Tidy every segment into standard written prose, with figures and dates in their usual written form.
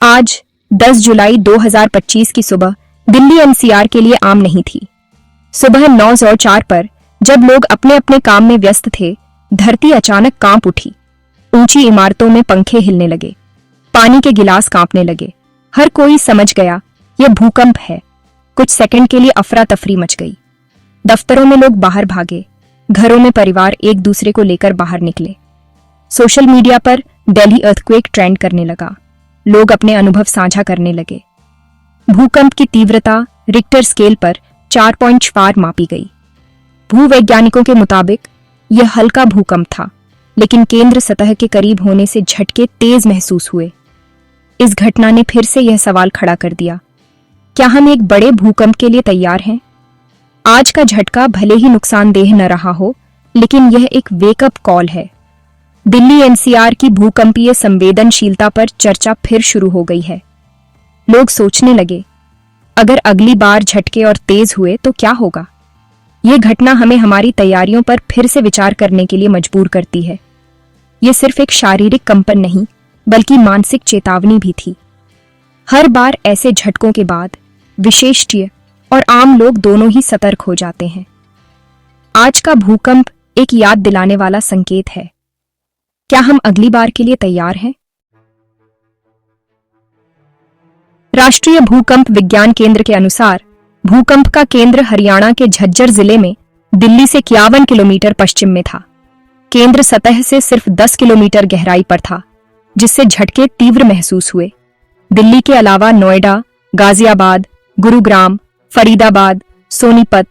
आज 10 जुलाई 2025 की सुबह दिल्ली एनसीआर के लिए आम नहीं थी। सुबह 9:04 पर जब लोग अपने अपने काम में व्यस्त थे, धरती अचानक कांप उठी। ऊंची इमारतों में पंखे हिलने लगे, पानी के गिलास कांपने लगे। हर कोई समझ गया यह भूकंप है। कुछ सेकंड के लिए अफरा तफरी मच गई। दफ्तरों में लोग बाहर भागे, घरों में परिवार एक दूसरे को लेकर बाहर निकले। सोशल मीडिया पर दिल्ली अर्थक्वेक ट्रेंड करने लगा। लोग अपने अनुभव साझा करने लगे। भूकंप की तीव्रता रिक्टर स्केल पर 4.4 मापी गई। भूवैज्ञानिकों के मुताबिक यह हल्का भूकंप था, लेकिन केंद्र सतह के करीब होने से झटके तेज महसूस हुए। इस घटना ने फिर से यह सवाल खड़ा कर दिया, क्या हम एक बड़े भूकंप के लिए तैयार हैं? आज का झटका भले ही नुकसानदेह न रहा हो, लेकिन यह एक वेकअप कॉल है। दिल्ली एनसीआर की भूकंपीय संवेदनशीलता पर चर्चा फिर शुरू हो गई है। लोग सोचने लगे, अगर अगली बार झटके और तेज हुए तो क्या होगा? यह घटना हमें हमारी तैयारियों पर फिर से विचार करने के लिए मजबूर करती है। यह सिर्फ एक शारीरिक कंपन नहीं, बल्कि मानसिक चेतावनी भी थी। हर बार ऐसे झटकों के बाद विशेषज्ञ और आम लोग दोनों ही सतर्क हो जाते हैं। आज का भूकंप एक याद दिलाने वाला संकेत है। क्या हम अगली बार के लिए तैयार हैं? राष्ट्रीय भूकंप विज्ञान केंद्र के अनुसार भूकंप का केंद्र हरियाणा के झज्जर जिले में दिल्ली से 51 किलोमीटर पश्चिम में था। केंद्र सतह से सिर्फ 10 किलोमीटर गहराई पर था, जिससे झटके तीव्र महसूस हुए। दिल्ली के अलावा नोएडा, गाजियाबाद, गुरुग्राम, फरीदाबाद, सोनीपत,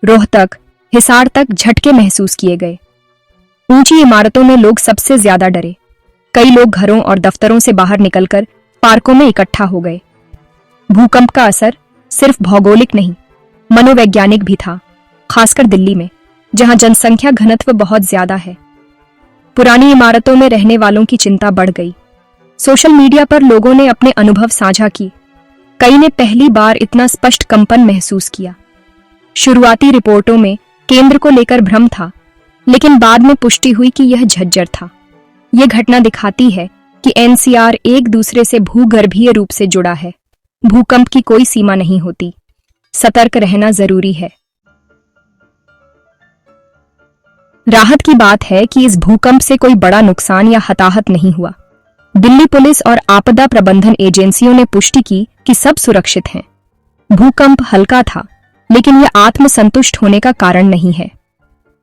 रोहतक, हिसार तक झटके महसूस किए गए। ऊंची इमारतों में लोग सबसे ज्यादा डरे। कई लोग घरों और दफ्तरों से बाहर निकलकर पार्कों में इकट्ठा हो गए। भूकंप का असर सिर्फ भौगोलिक नहीं, मनोवैज्ञानिक भी था, खासकर दिल्ली में, जहां जनसंख्या घनत्व बहुत ज्यादा है। पुरानी इमारतों में रहने वालों की चिंता बढ़ गई। सोशल मीडिया पर लोगों ने अपने अनुभव साझा की। कई ने पहली बार इतना स्पष्ट कंपन महसूस किया। शुरुआती रिपोर्टों में केंद्र को लेकर भ्रम था, लेकिन बाद में पुष्टि हुई कि यह झज्जर था। यह घटना दिखाती है कि एनसीआर एक दूसरे से भूगर्भीय रूप से जुड़ा है। भूकंप की कोई सीमा नहीं होती। सतर्क रहना जरूरी है। राहत की बात है कि इस भूकंप से कोई बड़ा नुकसान या हताहत नहीं हुआ। दिल्ली पुलिस और आपदा प्रबंधन एजेंसियों ने पुष्टि की कि सब सुरक्षित हैं। भूकंप हल्का था, लेकिन यह आत्मसंतुष्ट होने का कारण नहीं है।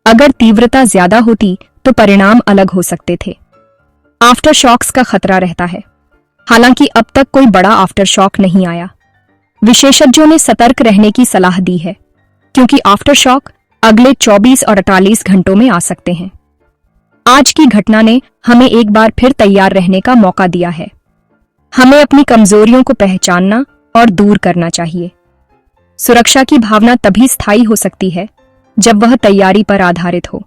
अगर तीव्रता ज्यादा होती तो परिणाम अलग हो सकते थे। आफ्टर शॉक्स का खतरा रहता है। हालांकि अब तक कोई बड़ा आफ्टर शॉक नहीं आया। विशेषज्ञों ने सतर्क रहने की सलाह दी है, क्योंकि आफ्टर शॉक अगले 24 और 48 घंटों में आ सकते हैं। आज की घटना ने हमें एक बार फिर तैयार रहने का मौका दिया है। हमें अपनी कमजोरियों को पहचानना और दूर करना चाहिए। सुरक्षा की भावना तभी स्थायी हो सकती है जब वह तैयारी पर आधारित हो।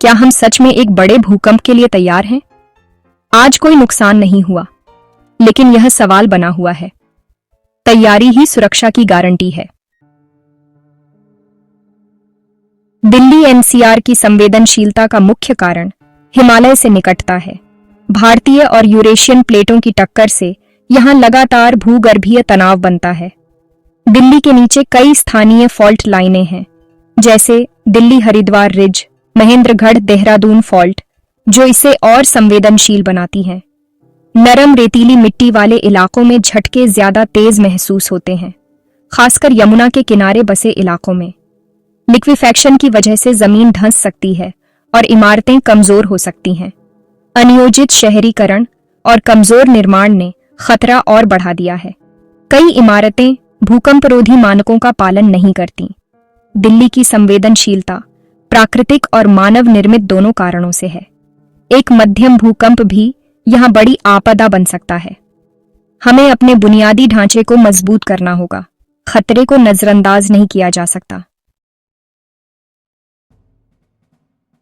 क्या हम सच में एक बड़े भूकंप के लिए तैयार हैं? आज कोई नुकसान नहीं हुआ, लेकिन यह सवाल बना हुआ है। तैयारी ही सुरक्षा की गारंटी है। दिल्ली एनसीआर की संवेदनशीलता का मुख्य कारण हिमालय से निकटता है। भारतीय और यूरेशियन प्लेटों की टक्कर से यहां लगातार भूगर्भीय तनाव बनता है। दिल्ली के नीचे कई स्थानीय फॉल्ट लाइनें हैं, जैसे दिल्ली हरिद्वार रिज, महेंद्रगढ़ देहरादून फॉल्ट, जो इसे और संवेदनशील बनाती हैं। नरम रेतीली मिट्टी वाले इलाकों में झटके ज्यादा तेज महसूस होते हैं, खासकर यमुना के किनारे बसे इलाकों में। लिक्विफैक्शन की वजह से जमीन धंस सकती है और इमारतें कमजोर हो सकती हैं। अनियोजित शहरीकरण और कमजोर निर्माण ने खतरा और बढ़ा दिया है। कई इमारतें भूकंपरोधी मानकों का पालन नहीं करती। दिल्ली की संवेदनशीलता प्राकृतिक और मानव निर्मित दोनों कारणों से है। एक मध्यम भूकंप भी यहां बड़ी आपदा बन सकता है। हमें अपने बुनियादी ढांचे को मजबूत करना होगा। खतरे को नजरअंदाज नहीं किया जा सकता।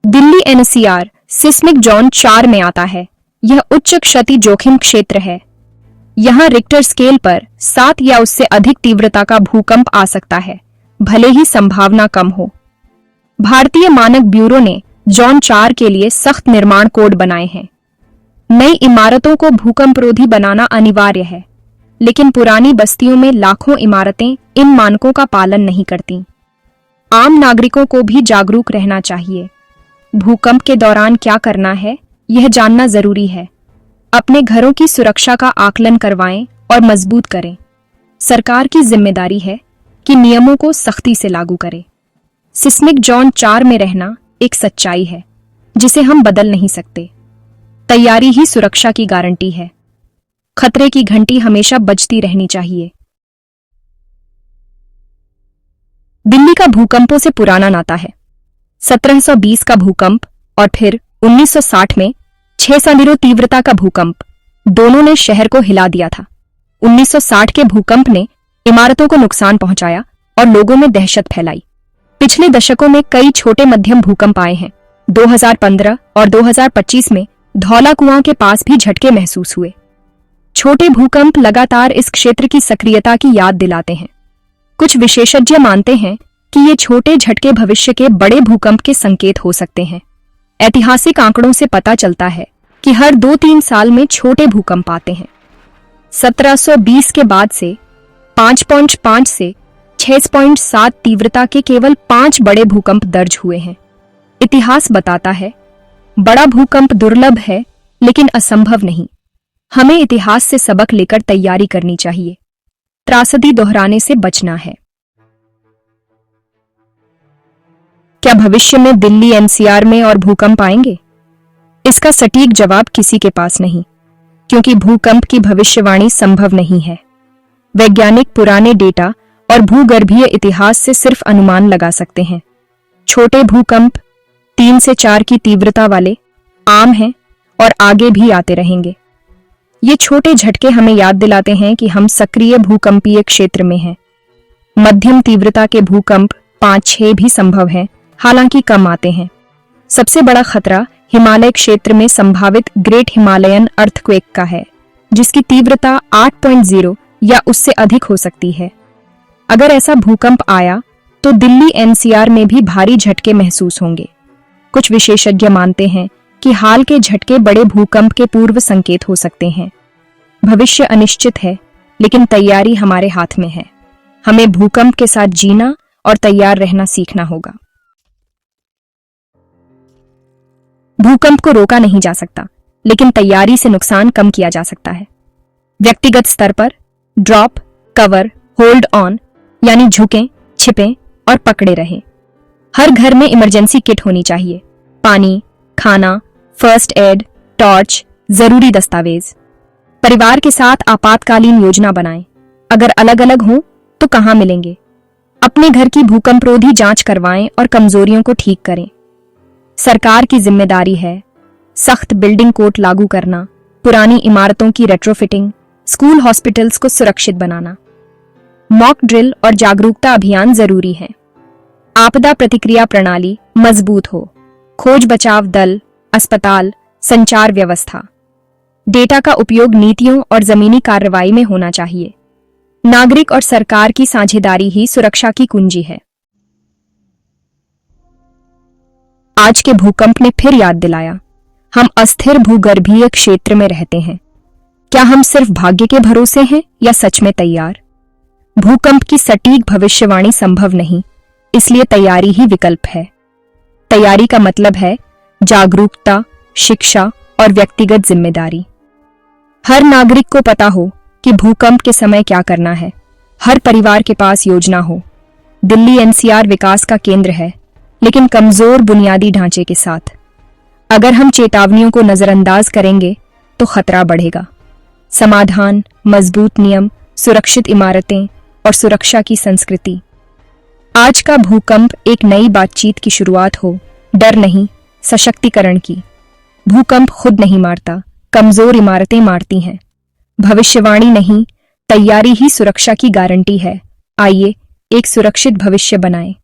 दिल्ली एनसीआर सिस्मिक जोन 4 में आता है। यह उच्च क्षति जोखिम क्षेत्र है। यहां रिक्टर स्केल पर 7 या उससे अधिक तीव्रता का भूकंप आ सकता है, भले ही संभावना कम हो। भारतीय मानक ब्यूरो ने जोन 4 के लिए सख्त निर्माण कोड बनाए हैं। नई इमारतों को भूकंपरोधी बनाना अनिवार्य है, लेकिन पुरानी बस्तियों में लाखों इमारतें इन मानकों का पालन नहीं करती। आम नागरिकों को भी जागरूक रहना चाहिए। भूकंप के दौरान क्या करना है, यह जानना जरूरी है। अपने घरों की सुरक्षा का आकलन करवाएं और मजबूत करें। सरकार की जिम्मेदारी है कि नियमों को सख्ती से लागू करें। सिस्मिक जोन 4 में रहना एक सच्चाई है जिसे हम बदल नहीं सकते। तैयारी ही सुरक्षा की गारंटी है। खतरे की घंटी हमेशा बजती रहनी चाहिए। दिल्ली का भूकंपों से पुराना नाता है। 1720 का भूकंप और फिर 1960 में 6.0 तीव्रता का भूकंप, दोनों ने शहर को हिला दिया था। 1960 के भूकंप ने इमारतों को नुकसान पहुंचाया और लोगों में दहशत फैलाई। पिछले दशकों में कई छोटे मध्यम भूकंप आए हैं। 2015 और 2025 में धौला कुआं के पास भी झटके महसूस हुए। छोटे भूकंप लगातार इस क्षेत्र की सक्रियता की याद दिलाते हैं। कुछ विशेषज्ञ मानते हैं कि ये छोटे झटके भविष्य के बड़े भूकंप के संकेत हो सकते हैं। ऐतिहासिक आंकड़ों से पता चलता है कि हर 2-3 साल में छोटे भूकंप आते हैं। 1720 के बाद से 5.5 से 6.7 तीव्रता के केवल 5 बड़े भूकंप दर्ज हुए हैं। इतिहास बताता है, बड़ा भूकंप दुर्लभ है लेकिन असंभव नहीं। हमें इतिहास से सबक लेकर तैयारी करनी चाहिए। त्रासदी दोहराने से बचना है। क्या भविष्य में दिल्ली एनसीआर में और भूकंप आएंगे? इसका सटीक जवाब किसी के पास नहीं, क्योंकि भूकंप की भविष्यवाणी संभव नहीं है। वैज्ञानिक पुराने डेटा और भूगर्भीय इतिहास से सिर्फ अनुमान लगा सकते हैं। छोटे भूकंप 3 से 4 की तीव्रता वाले आम हैं और आगे भी आते रहेंगे। ये छोटे झटके हमें याद दिलाते हैं कि हम सक्रिय भूकंपीय क्षेत्र में हैं। मध्यम तीव्रता के भूकंप 5-6 भी संभव हैं, हालांकि कम आते हैं। सबसे बड़ा खतरा हिमालय क्षेत्र में संभावित ग्रेट हिमालयन अर्थक्वेक का है, जिसकी तीव्रता 8.0 या उससे अधिक हो सकती है। अगर ऐसा भूकंप आया तो दिल्ली एनसीआर में भी भारी झटके महसूस होंगे। कुछ विशेषज्ञ मानते हैं कि हाल के झटके बड़े भूकंप के पूर्व संकेत हो सकते हैं। भविष्य अनिश्चित है, लेकिन तैयारी हमारे हाथ में है। हमें भूकंप के साथ जीना और तैयार रहना सीखना होगा। भूकंप को रोका नहीं जा सकता, लेकिन तैयारी से नुकसान कम किया जा सकता है। व्यक्तिगत स्तर पर ड्रॉप, कवर, होल्ड ऑन यानी झुकें, छिपें और पकड़े रहें। हर घर में इमरजेंसी किट होनी चाहिए। पानी, खाना, फर्स्ट एड, टॉर्च, जरूरी दस्तावेज। परिवार के साथ आपातकालीन योजना बनाएं। अगर अलग अलग हों तो कहां मिलेंगे? अपने घर की भूकंपरोधी जांच करवाएं और कमजोरियों को ठीक करें। सरकार की जिम्मेदारी है सख्त बिल्डिंग कोड लागू करना, पुरानी इमारतों की रेट्रोफिटिंग, स्कूल हॉस्पिटल्स को सुरक्षित बनाना। मॉक ड्रिल और जागरूकता अभियान जरूरी हैं। आपदा प्रतिक्रिया प्रणाली मजबूत हो। खोज बचाव दल, अस्पताल, संचार व्यवस्था। डेटा का उपयोग नीतियों और जमीनी कार्रवाई में होना चाहिए। नागरिक और सरकार की साझेदारी ही सुरक्षा की कुंजी है। आज के भूकंप ने फिर याद दिलाया, हम अस्थिर भूगर्भीय क्षेत्र में रहते हैं। क्या हम सिर्फ भाग्य के भरोसे हैं या सच में तैयार? भूकंप की सटीक भविष्यवाणी संभव नहीं, इसलिए तैयारी ही विकल्प है। तैयारी का मतलब है जागरूकता, शिक्षा और व्यक्तिगत जिम्मेदारी। हर नागरिक को पता हो कि भूकंप के समय क्या करना है। हर परिवार के पास योजना हो। दिल्ली एनसीआर विकास का केंद्र है, लेकिन कमजोर बुनियादी ढांचे के साथ। अगर हम चेतावनियों को नजरअंदाज करेंगे तो खतरा बढ़ेगा। समाधान, मजबूत नियम, सुरक्षित इमारतें और सुरक्षा की संस्कृति। आज का भूकंप एक नई बातचीत की शुरुआत हो, डर नहीं, सशक्तिकरण की। भूकंप खुद नहीं मारता, कमजोर इमारतें मारती हैं। भविष्यवाणी नहीं, तैयारी ही सुरक्षा की गारंटी है। आइए एक सुरक्षित भविष्य बनाएं।